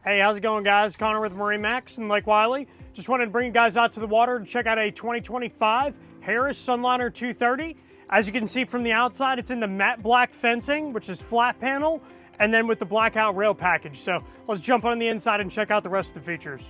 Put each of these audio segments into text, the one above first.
Hey, how's it going, guys? Connor with MarineMax in Lake Wylie. Just wanted to bring you guys out to the water to check out a 2025 Harris Sunliner 230. As you can see from the outside, it's in the matte black fencing, which is flat panel, and then with the blackout rail package. So let's jump on the inside and check out the rest of the features.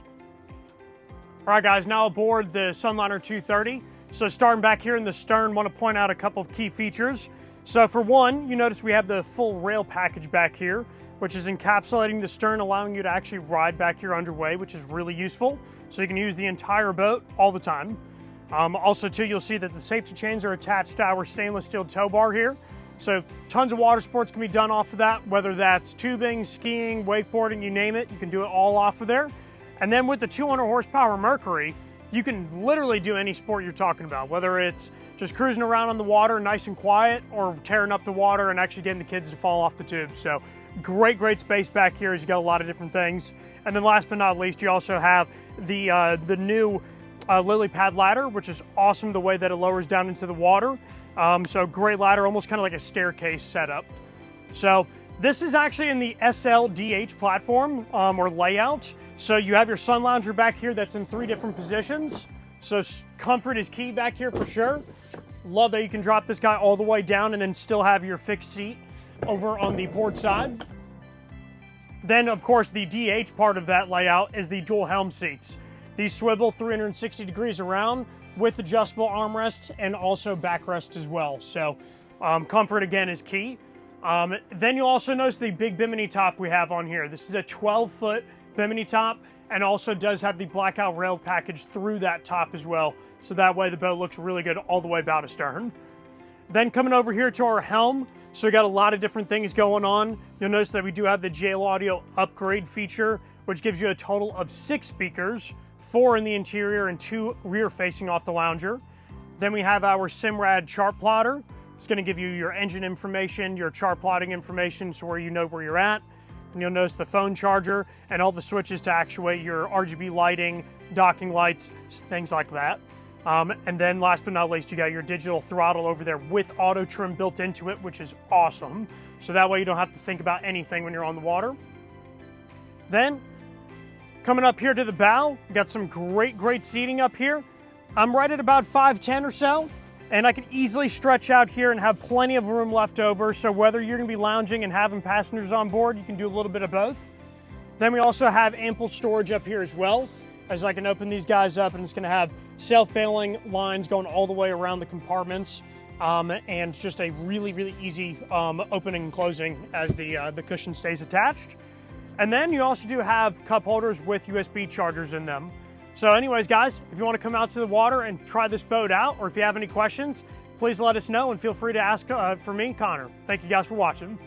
All right, guys, now aboard the Sunliner 230. So starting back here in the stern, want to point out a couple of key features. So for one, you notice we have the full rail package back here, which is encapsulating the stern, allowing you to actually ride back here underway, which is really useful. So you can use the entire boat all the time. Also too, you'll see that the safety chains are attached to our stainless steel tow bar here. So tons of water sports can be done off of that, whether that's tubing, skiing, wakeboarding, you name it, you can do it all off of there. And then with the 200 horsepower Mercury, you can literally do any sport you're talking about, whether it's just cruising around on the water nice and quiet, or tearing up the water and actually getting the kids to fall off the tube. So great space back here as you got a lot of different things. And then last but not least, you also have the new lily pad ladder, which is awesome the way that it lowers down into the water. So great ladder, almost kind of like a staircase setup. So this is actually in the SLDH platform or layout. So you have your sun lounger back here that's in 3 different positions. So comfort is key back here for sure. Love that you can drop this guy all the way down and then still have your fixed seat over on the port side. Then of course the DH part of that layout is the dual helm seats. These swivel 360 degrees around with adjustable armrests and also backrest as well. So comfort again is key. Then you'll also notice the big bimini top we have on here. This is a 12-foot bimini top and also does have the blackout rail package through that top as well. So that way the boat looks really good all the way bow to stern. Then coming over here to our helm, so we got a lot of different things going on. You'll notice that we do have the JL Audio upgrade feature, which gives you a total of 6 speakers, 4 in the interior and 2 rear facing off the lounger. Then we have our Simrad chart plotter. It's going to give you your engine information, your chart plotting information, so where you know where you're at. And you'll notice the phone charger and all the switches to actuate your RGB lighting, docking lights, things like that. And then last but not least, you got your digital throttle over there with auto trim built into it, which is awesome. So that way you don't have to think about anything when you're on the water. Then coming up here to the bow, we got some great seating up here. I'm right at about 5'10" or so, and I can easily stretch out here and have plenty of room left over. So whether you're gonna be lounging and having passengers on board, you can do a little bit of both. Then we also have ample storage up here as well, as I can open these guys up, and it's gonna have self-bailing lines going all the way around the compartments, and just a really easy opening and closing as the cushion stays attached. And then you also do have cup holders with USB chargers in them. So anyways, guys, if you want to come out to the water and try this boat out, or if you have any questions, please let us know and feel free to ask for me, Connor. Thank you guys for watching.